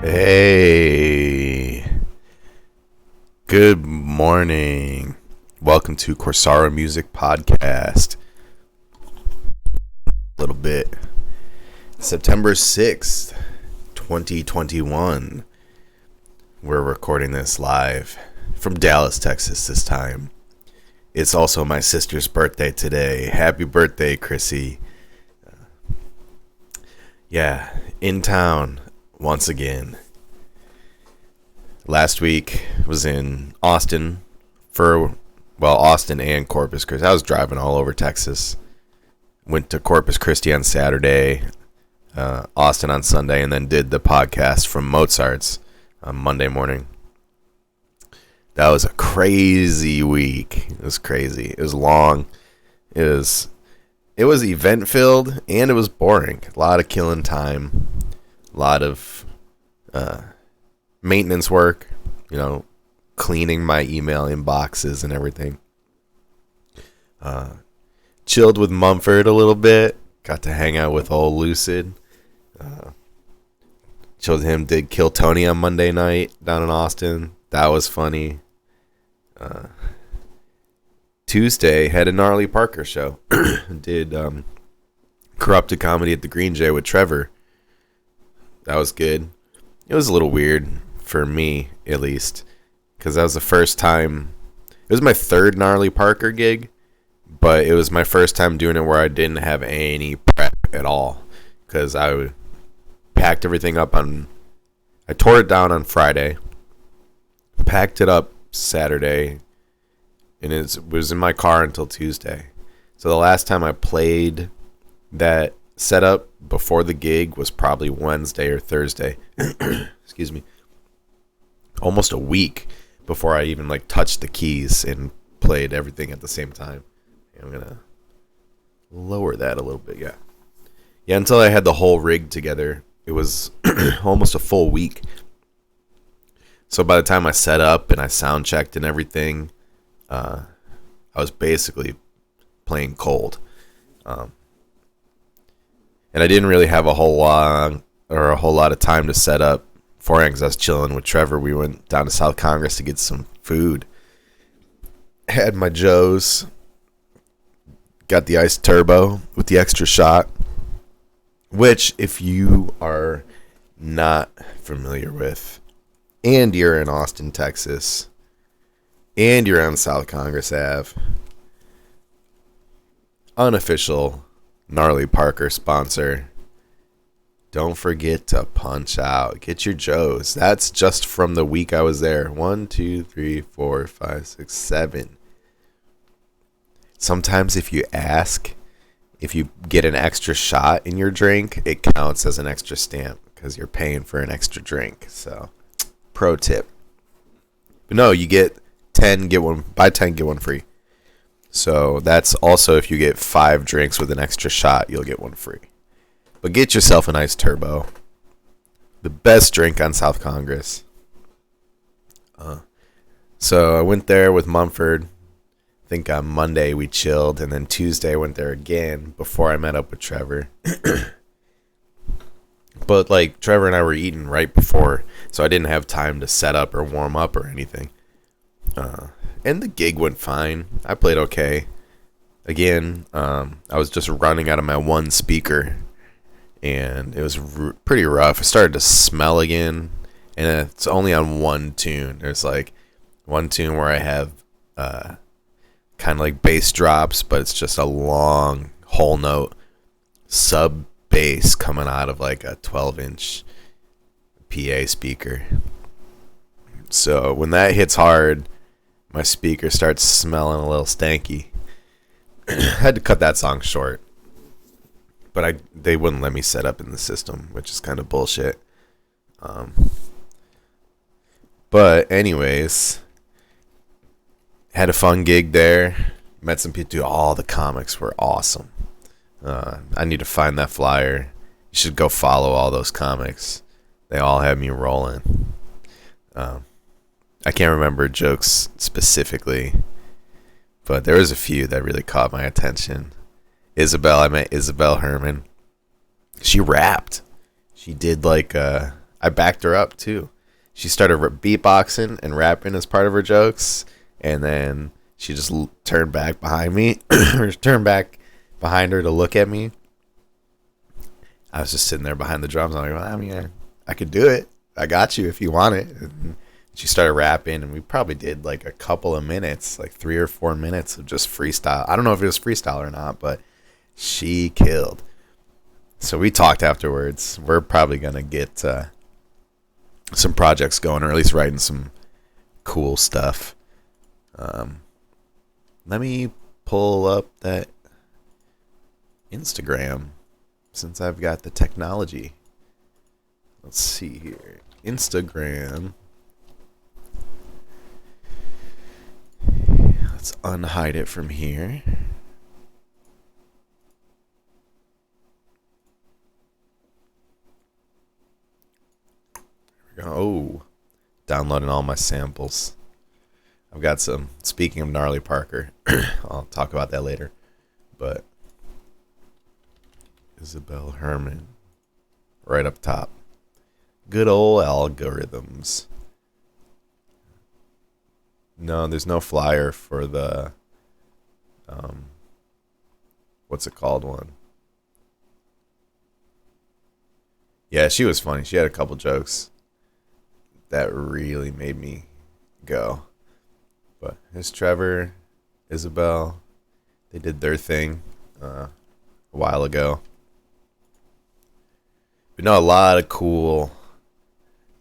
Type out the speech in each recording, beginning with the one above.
Hey, good morning. Welcome to Corsaro Music Podcast. A little bit. September 6th, 2021. We're recording this live from Dallas, Texas this time. It's also my sister's birthday today. Happy birthday, Chrissy. In town once again. Last week was in Austin Austin and Corpus Christi. I was driving all over Texas. Went to Corpus Christi on Saturday, Austin on Sunday, and then did the podcast from Mozart's on Monday morning. That was a crazy week. It was crazy. It was long. It was event filled and it was boring. A lot of killing time. A lot of maintenance work. Cleaning my email inboxes and everything. Chilled with Mumford a little bit. Got to hang out with old Lucid. Chilled with him. Did Kill Tony on Monday night down in Austin. That was funny. Tuesday had a Gnarlie Parker show. Did Corrupted Comedy at the Green Jay with Trevor. That was good. It was a little weird for me, at least, because that was the first time. It was my third Gnarlie Parker gig, but it was my first time doing it where I didn't have any prep at all, because I packed everything up I tore it down on Friday, packed it up Saturday, and it was in my car until Tuesday. So the last time I played that setup before the gig was probably Wednesday or Thursday. Excuse me. Almost a week before I even touched the keys and played everything at the same time. I'm gonna lower that a little bit. Yeah, until I had the whole rig together, it was almost a full week. So by the time I set up and I sound checked and everything, I was basically playing cold. And I didn't really have a whole lot of time to set up beforehand because I was chilling with Trevor. We went down to South Congress to get some food. Had my Joes. Got the iced turbo with the extra shot. Which, if you are not familiar with, and you're in Austin, Texas, and you're on South Congress Ave, unofficial Gnarlie Parker sponsor. Don't forget to punch out. Get your Joes. That's just from the week I was there. 1, 2, 3, 4, 5, 6, 7. Sometimes if you ask, if you get an extra shot in your drink, it counts as an extra stamp because you're paying for an extra drink. So, pro tip. But no, you get 10, get one. Buy 10, get one free. So that's also if you get 5 drinks with an extra shot, you'll get one free. But get yourself an iced turbo. The best drink on South Congress. So I went there with Mumford. I think on Monday we chilled. And then Tuesday I went there again before I met up with Trevor. But Trevor and I were eating right before. So I didn't have time to set up or warm up or anything. And the gig went fine. I played okay. Again, I was just running out of my one speaker, and it was pretty rough. It started to smell again, and it's only on one tune. There's one tune where I have kind of like bass drops, but it's just a long whole note sub bass coming out of a 12-inch PA speaker. So when that hits hard, my speaker starts smelling a little stanky. I had to cut that song short. But they wouldn't let me set up in the system, which is kind of bullshit. But anyways, had a fun gig there. Met some people. All the comics were awesome. I need to find that flyer. You should go follow all those comics. They all had me rolling. I can't remember jokes specifically, but there was a few that really caught my attention. I met Isabel Herman. She rapped. She did I I backed her up too. She started beatboxing and rapping as part of her jokes, and then she just turned back behind me, or turned back behind her to look at me. I was just sitting there behind the drums. I'm like, well, I mean, I could do it. I got you if you want it. And she started rapping, and we probably did like a couple of minutes, like 3 or 4 minutes of just freestyle. I don't know if it was freestyle or not, but she killed. So we talked afterwards. We're probably going to get some projects going, or at least writing some cool stuff. Let me pull up that Instagram since I've got the technology. Let's see here. Instagram. Let's unhide it from here. There we go. Oh, downloading all my samples. I've got some, speaking of Gnarlie Parker, I'll talk about that later. But Isabel Herman, right up top. Good old algorithms. No, there's no flyer for the, what's it called one? Yeah, she was funny. She had a couple jokes that really made me go. But here's Trevor, Isabel. They did their thing a while ago. But no, a lot of cool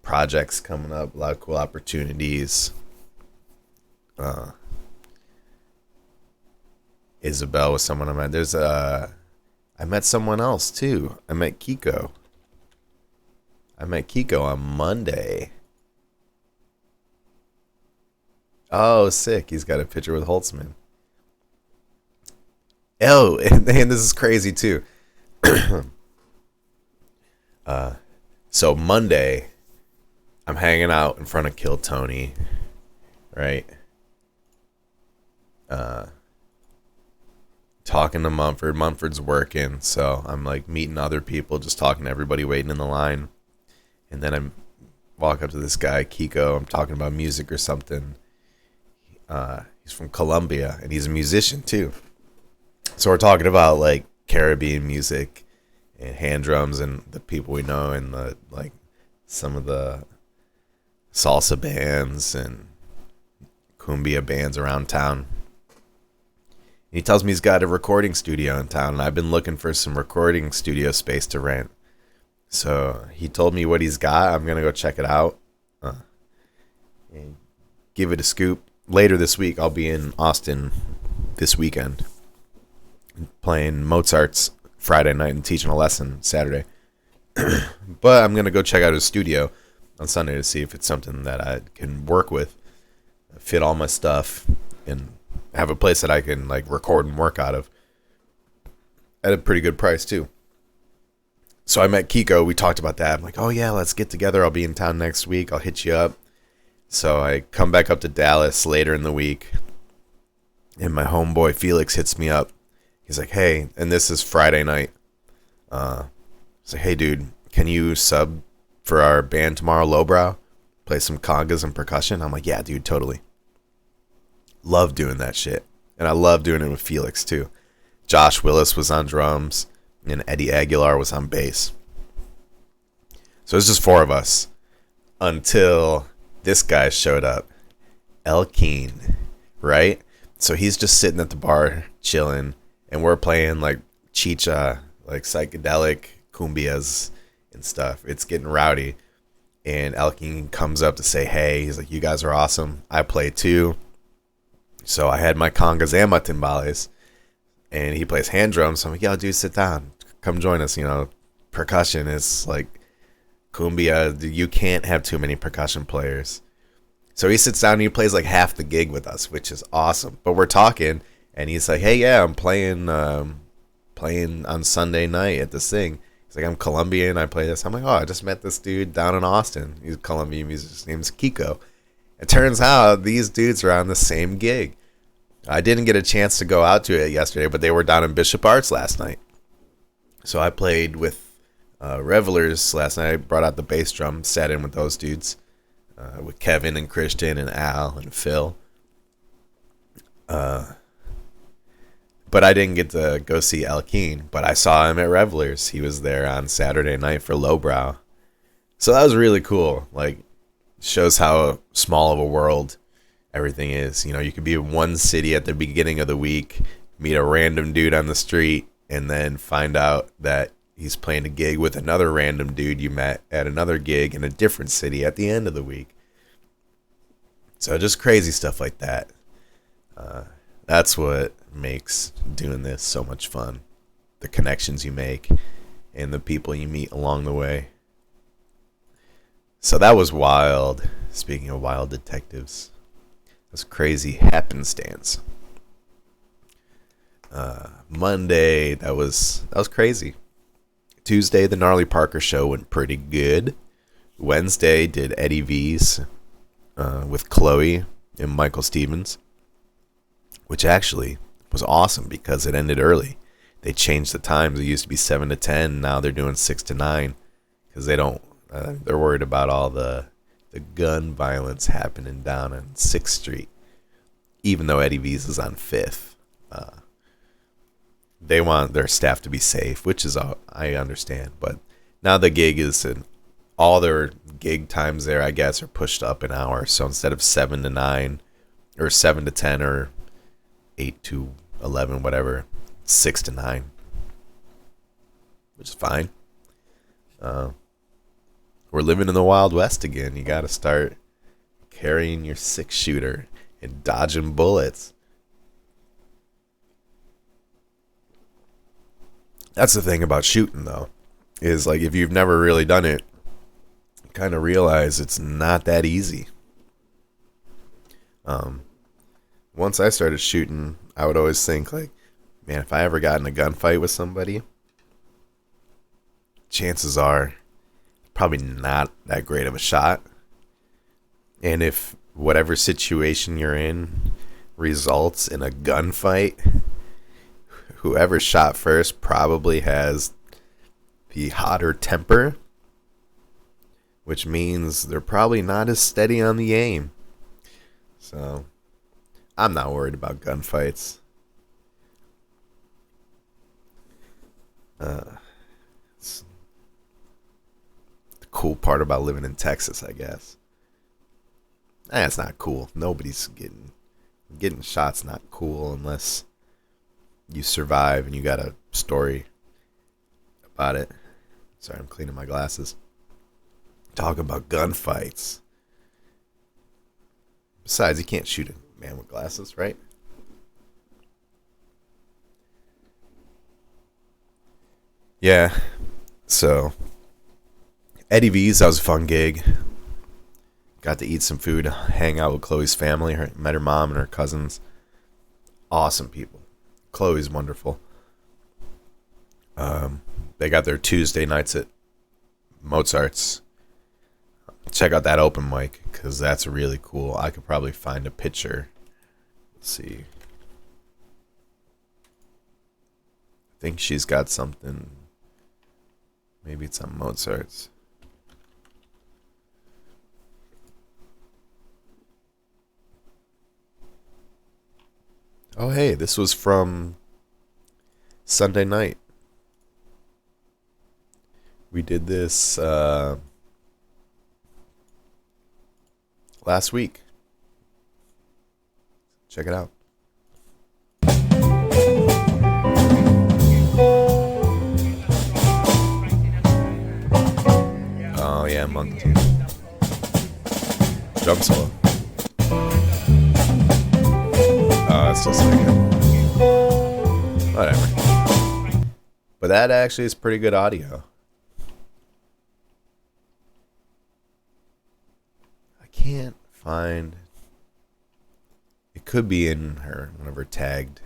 projects coming up, a lot of cool opportunities. Isabel was someone I met. I met someone else too. I met Kiko on Monday. Oh, sick. He's got a picture with Holtzman. Oh, and this is crazy too. So Monday, I'm hanging out in front of Kill Tony, right? Talking to Mumford. Mumford's working, so I'm like meeting other people, just talking to everybody waiting in the line. And then I walk up to this guy, Kiko. I'm talking about music or something. He's from Colombia, and he's a musician too. So we're talking about like Caribbean music and hand drums and the people we know, and the like some of the salsa bands and cumbia bands around town. He tells me he's got a recording studio in town, and I've been looking for some recording studio space to rent. So he told me what he's got. I'm going to go check it out and give it a scoop. Later this week, I'll be in Austin this weekend playing Mozart's Friday night and teaching a lesson Saturday. But I'm going to go check out his studio on Sunday to see if it's something that I can work with, fit all my stuff, and have a place that I can like record and work out of at a pretty good price too. So I met Kiko. We talked about that. I'm like, oh yeah, let's get together. I'll be in town next week. I'll hit you up. So I come back up to Dallas later in the week, and my homeboy Felix hits me up. He's like, hey, and this is Friday night. He's like, hey dude, can you sub for our band tomorrow, Lowbrow? Play some congas and percussion? I'm like, yeah, dude, totally. Love doing that shit. And I love doing it with Felix too. Josh Willis was on drums, and Eddie Aguilar was on bass. So it's just 4 of us until this guy showed up. El Keen, right? So he's just sitting at the bar chilling, and we're playing like chicha, like psychedelic cumbias and stuff. It's getting rowdy. And El Keen comes up to say, hey, he's like, you guys are awesome. I play too. So I had my congas and my timbales, and he plays hand drums. So I'm like, yo, dude, sit down. Come join us. You know, percussion is like cumbia. You can't have too many percussion players. So he sits down and he plays like half the gig with us, which is awesome. But we're talking, and he's like, hey, yeah, I'm playing on Sunday night at this thing. He's like, I'm Colombian. I play this. I'm like, oh, I just met this dude down in Austin. He's a Colombian musician. His name's Kiko. It turns out these dudes are on the same gig. I didn't get a chance to go out to it yesterday, but they were down in Bishop Arts last night. So I played with Revelers last night, I brought out the bass drum, sat in with those dudes, with Kevin and Christian and Al and Phil. But I didn't get to go see El Keen, but I saw him at Revelers. He was there on Saturday night for Lowbrow. So that was really cool. Like, shows how small of a world everything is. You know, you could be in one city at the beginning of the week, meet a random dude on the street, and then find out that he's playing a gig with another random dude you met at another gig in a different city at the end of the week. So just crazy stuff like that. That's what makes doing this so much fun. The connections you make and the people you meet along the way. So that was wild. Speaking of wild detectives, it was crazy happenstance. Monday, that was crazy. Tuesday, the Gnarlie Parker show went pretty good. Wednesday, did Eddie V's with Chloe and Michael Stevens, which actually was awesome because it ended early. They changed the times. It used to be 7 to 10. Now they're doing 6 to 9 because they don't. They're worried about all the gun violence happening down on 6th Street, even though Eddie V's is on 5th. They want their staff to be safe, which is all I understand. But now the gig is all their gig times there, I guess, are pushed up an hour. So instead of 7 to 9 or 7 to 10 or 8 to 11, whatever, 6 to 9, which is fine. We're living in the Wild West again. You got to start carrying your 6-shooter and dodging bullets. That's the thing about shooting, though, is like if you've never really done it, you kind of realize it's not that easy. Once I started shooting, I would always think like, man, if I ever got in a gunfight with somebody, chances are probably not that great of a shot. And if whatever situation you're in results in a gunfight, whoever shot first probably has the hotter temper, which means they're probably not as steady on the aim. So I'm not worried about gunfights. It's the cool part about living in Texas, I guess. It's not cool. Nobody's getting shots. Not cool unless you survive and you got a story about it. Sorry, I'm cleaning my glasses. Talk about gunfights. Besides, you can't shoot a man with glasses, right? Yeah. So, Eddie V's, that was a fun gig. Got to eat some food, hang out with Chloe's family. Met her mom and her cousins. Awesome people. Chloe's wonderful. They got their Tuesday nights at Mozart's. Check out that open mic because that's really cool. I could probably find a picture. Let's see. I think she's got something. Maybe it's on Mozart's. Oh, hey, this was from Sunday night. We did this last week. Check it out. Oh, yeah, month 2. Drum solo. It's still singing. Whatever. But that actually is pretty good audio. I can't find. It could be in one of her tagged.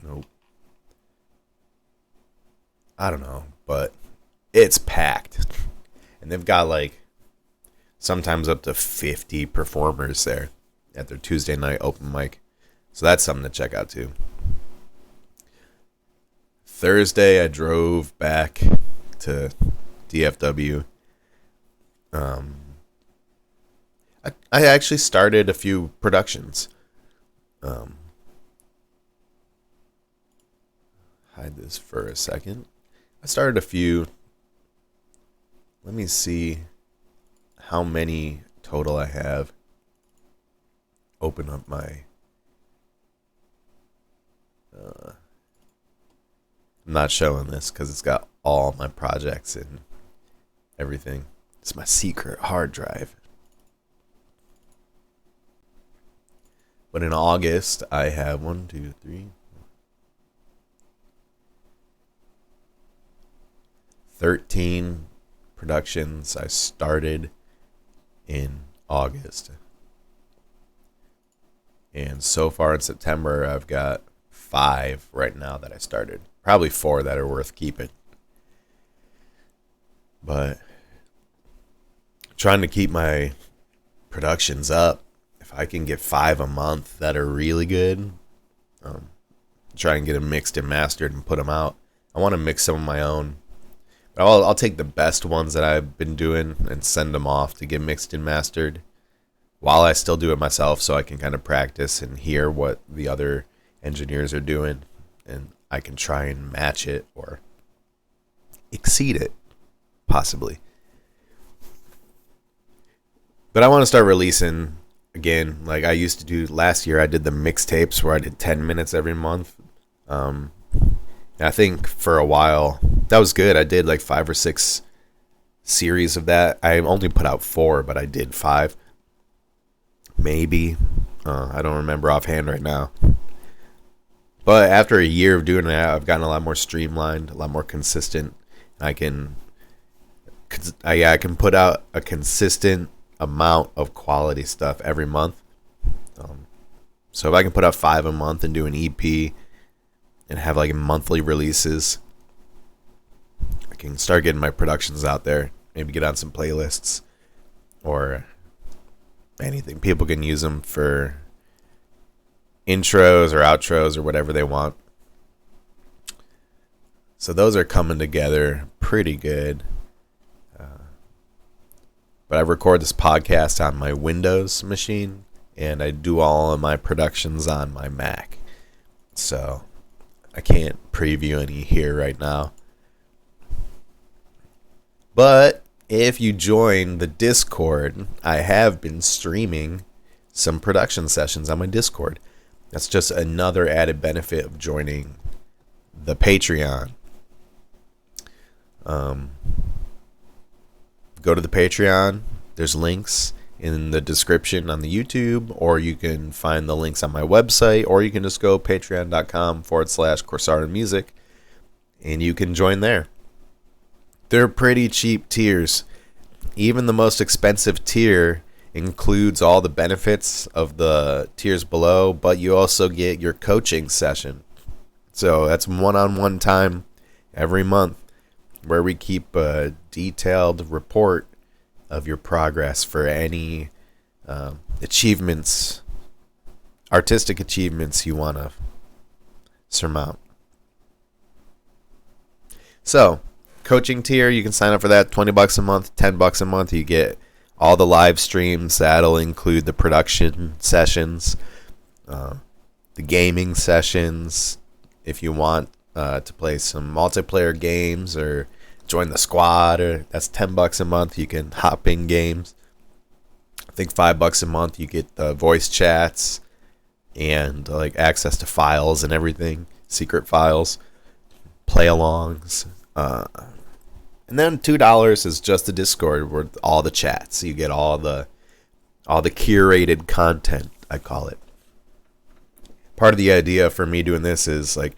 Nope. I don't know, but it's packed. And they've got like sometimes up to 50 performers there at their Tuesday night open mic. So that's something to check out too. Thursday, I drove back to DFW. I actually started a few productions. Hide this for a second. I started a few. Let me see how many total I have. Open up my... I'm not showing this because it's got all my projects and everything. It's my secret hard drive. But in August, I have 13 productions I started in August. And so far in September, I've got 5 right now that I started. Probably 4 that are worth keeping. But trying to keep my productions up. If I can get 5 a month that are really good, try and get them mixed and mastered and put them out. I want to mix some of my own. But I'll take the best ones that I've been doing and send them off to get mixed and mastered while I still do it myself, so I can kind of practice and hear what the other engineers are doing, and I can try and match it or exceed it, possibly. But I want to start releasing again, like I used to do last year. I did the mixtapes where I did 10 minutes every month. I think for a while that was good. I did like 5 or 6 series of that. I only put out 4, but I did 5. Maybe. I don't remember offhand right now. But after a year of doing that, I've gotten a lot more streamlined, a lot more consistent. I can put out a consistent amount of quality stuff every month. So if I can put out 5 a month and do an EP and have like monthly releases, I can start getting my productions out there. Maybe get on some playlists or anything. People can use them for intros or outros or whatever they want. So those are coming together pretty good. But I record this podcast on my Windows machine, and I do all of my productions on my Mac. So I can't preview any here right now. But if you join the Discord, I have been streaming some production sessions on my Discord. That's just another added benefit of joining the Patreon. Go to the Patreon. There's links in the description on the YouTube, or you can find the links on my website, or you can just go patreon.com/Corsaro Music, and you can join there. They're pretty cheap tiers. Even the most expensive tier includes all the benefits of the tiers below, but you also get your coaching session. So that's one-on-one time every month where we keep a detailed report of your progress for any achievements, artistic achievements you want to surmount. So, coaching tier, you can sign up for that. $20 a month, $10 a month. You get all the live streams. That'll include the production sessions, the gaming sessions. If you want to play some multiplayer games or join the squad, or that's $10 a month. You can hop in games. I think $5 a month you get the voice chats and like access to files and everything, secret files, play-alongs. And then $2 is just the Discord with all the chats. You get all the curated content, I call it. Part of the idea for me doing this is like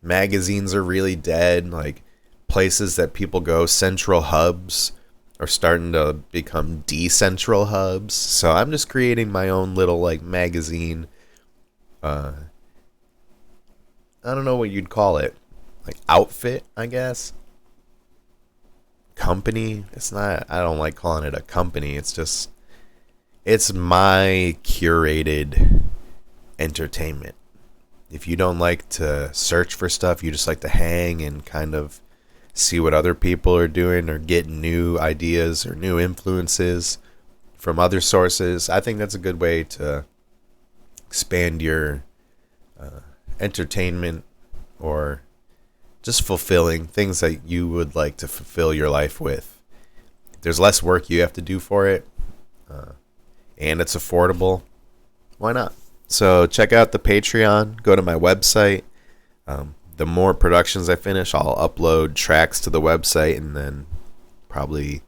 magazines are really dead. Like places that people go, central hubs, are starting to become decentral hubs. So I'm just creating my own little like magazine. I don't know what you'd call it. Like outfit, I guess. Company. It's not, I don't like calling it a company. It's just, it's my curated entertainment. If you don't like to search for stuff, you just like to hang and kind of see what other people are doing or get new ideas or new influences from other sources, I think that's a good way to expand your entertainment or just fulfilling things that you would like to fulfill your life with. There's less work you have to do for it, and it's affordable. Why not? So check out the Patreon. Go to my website. The more productions I finish, I'll upload tracks to the website and then probably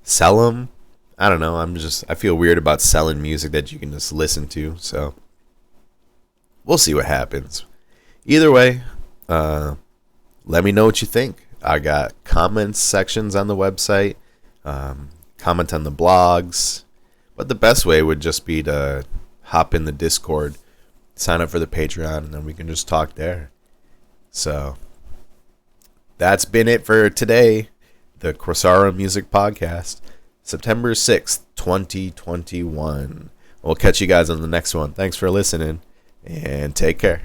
sell them. I don't know. I feel weird about selling music that you can just listen to. So we'll see what happens. Either way, let me know what you think. I got comments sections on the website, comment on the blogs, but the best way would just be to hop in the Discord, sign up for the Patreon, and then we can just talk there. So that's been it for today. The Corsaro Music Podcast, September 6th, 2021. We'll catch you guys on the next one. Thanks for listening, and take care.